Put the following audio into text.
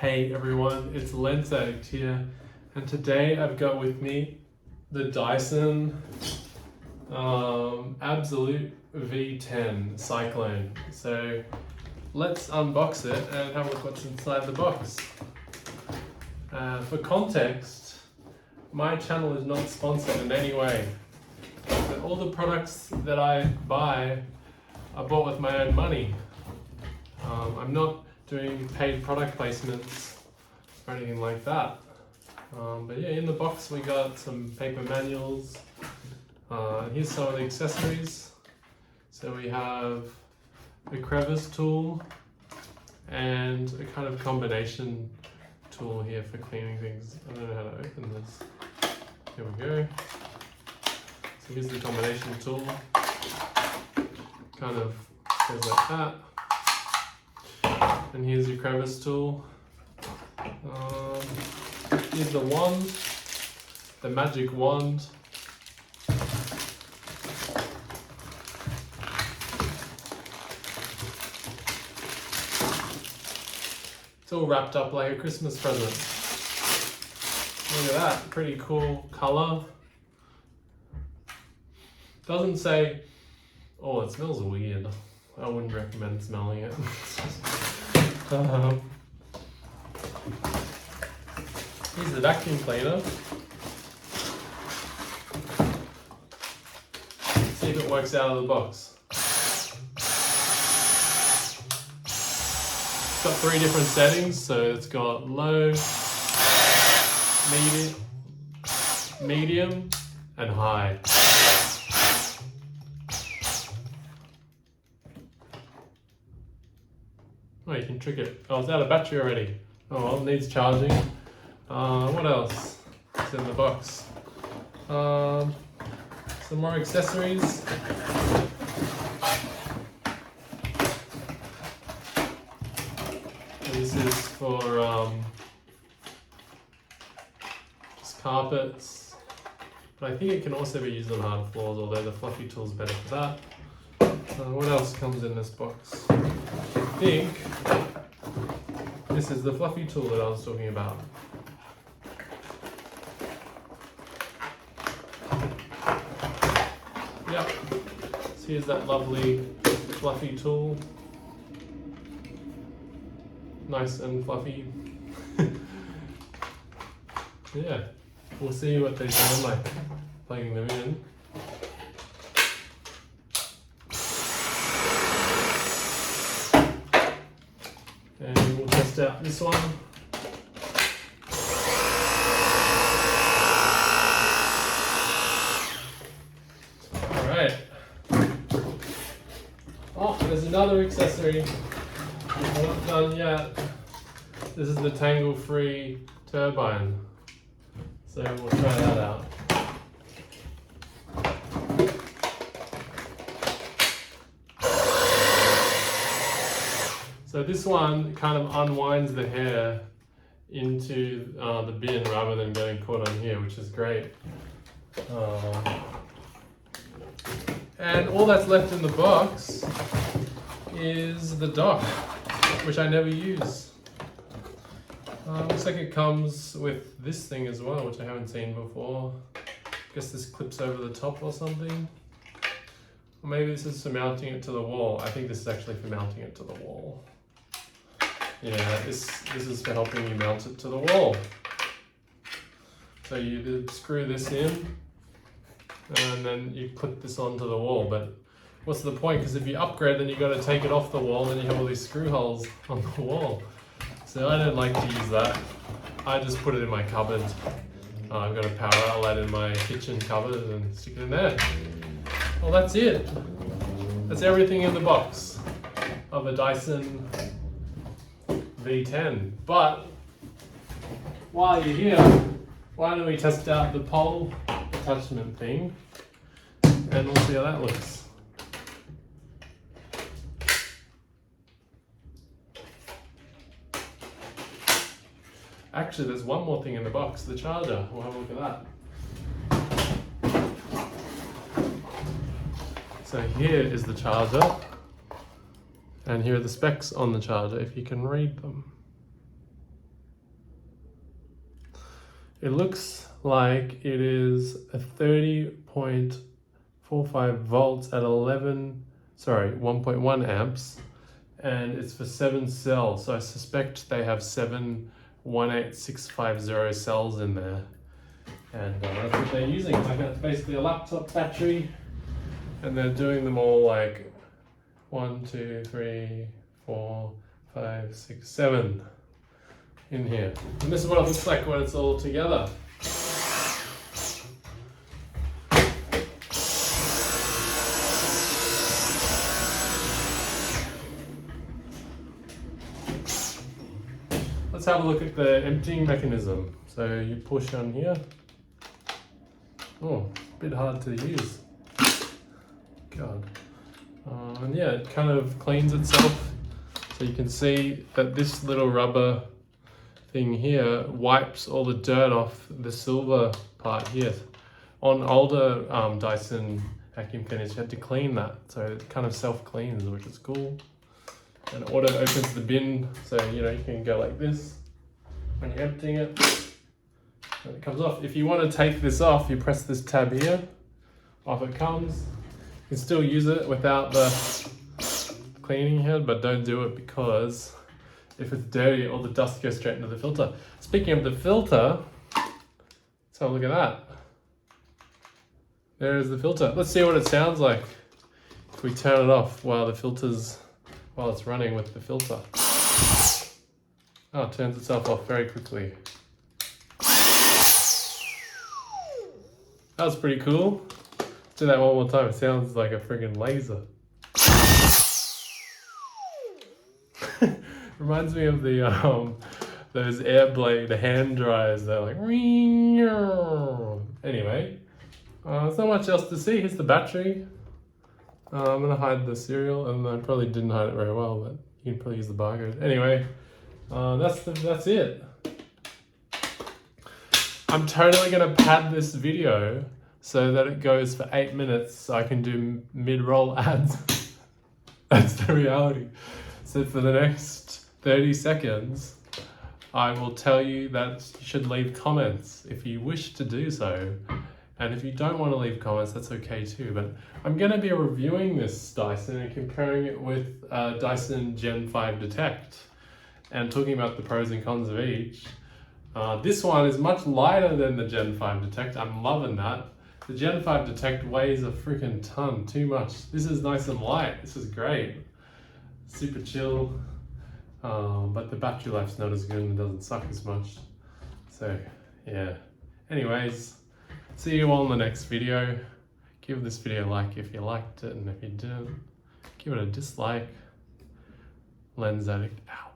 Hey everyone, it's Lens Addict here, and today I've got with me the Dyson Absolute V10 Cyclone. So let's unbox it and have a look what's inside the box. For context, my channel is not sponsored in any way. But all the products that I buy are bought with my own money. I'm not doing paid product placements or anything like that. But yeah, in the box we got some paper manuals. Here's some of the accessories. So we have a Crevice tool and a kind of combination tool here for cleaning things. I don't know how to open this. Here we go. So here's the combination tool. Kind of goes like that. And here's your Crevice tool. Here's the wand, the magic wand. It's all wrapped up like a Christmas present. Look at that, pretty cool color. Doesn't say, oh, it smells weird. I wouldn't recommend smelling it. Here's the vacuum cleaner. See if it works out of the box. It's got 3 different settings, so it's got low, medium, and high. Oh, you can trick it. Oh, it's out of battery already. Oh, well, it needs charging. What else is in the box? Some more accessories. And this is for just carpets. But I think it can also be used on hard floors, although the fluffy tool is better for that. What else comes in this box? I think this is the fluffy tool that I was talking about. Yep, so here's that lovely fluffy tool. Nice and fluffy. Yeah, we'll see what they sound like plugging them in. And we'll test out this one. Alright. Oh, there's another accessory. I'm not done yet. This is the Tangle-free turbine. So we'll try that out. So this one kind of unwinds the hair into the bin rather than getting caught on here, which is great. And all that's left in the box is the dock, which I never use. Looks like it comes with this thing as well, which I haven't seen before. I guess this clips over the top or something. Or maybe this is for mounting it to the wall. I think this is actually for mounting it to the wall. Yeah, this is for helping you mount it to the wall. So you screw this in, and then you clip this onto the wall. But what's the point? Because if you upgrade, then you've got to take it off the wall, and you have all these screw holes on the wall. So I don't like to use that. I just put it in my cupboard. I've got a power outlet in my kitchen cupboard and stick it in there. Well, that's it. That's everything in the box of a Dyson V10. But while you're here, why don't we test out the pole attachment thing and we'll see how that looks. Actually, there's one more thing in the box, the charger. We'll have a look at that. So here is the charger, and here are the specs on the charger, if you can read them. It looks like it is a 30.45 volts at 1.1 amps, and it's for 7 cells. So I suspect they have 7 18650 cells in there, and that's what they're using. Like it's basically a laptop battery, and they're doing them all like 1, 2, 3, 4, 5, 6, 7 in here. And this is what it looks like when it's all together. Let's have a look at the emptying mechanism. So you push on here. Oh, a bit hard to use. God. And yeah, it kind of cleans itself. So you can see that this little rubber thing here wipes all the dirt off the silver part here. On older Dyson vacuum cleaners, you had to clean that. So it kind of self-cleans, which is cool. And auto opens the bin, so you can go like this when you're emptying it, and it comes off. If you want to take this off, you press this tab here, off it comes. You can still use it without the cleaning head, but don't do it because if it's dirty, all the dust goes straight into the filter. Speaking of the filter, let's have a look at that. There is the filter. Let's see what it sounds like if we turn it off while it's running with the filter. Oh, it turns itself off very quickly. That was pretty cool. Let's do that one more time. It sounds like a friggin' laser. Reminds me of the those Airblade hand dryers. They're like anyway. There's not much else to see. Here's the battery. I'm gonna hide the serial, and I probably didn't hide it very well, but you can probably use the barcode. Anyway, that's it. I'm totally gonna pad this video so that it goes for 8 minutes, so I can do mid-roll ads. That's the reality. So for the next 30 seconds, I will tell you that you should leave comments if you wish to do so. And if you don't want to leave comments, that's okay too. But I'm going to be reviewing this Dyson and comparing it with Dyson Gen 5 Detect and talking about the pros and cons of each. This one is much lighter than the Gen 5 Detect. I'm loving that. The Gen 5 Detect weighs a freaking ton, too much. This is nice and light. This is great. Super chill. But the battery life's not as good and it doesn't suck as much. So, yeah. Anyways, see you all in the next video. Give this video a like if you liked it, and if you didn't, give it a dislike. Lens Addict out.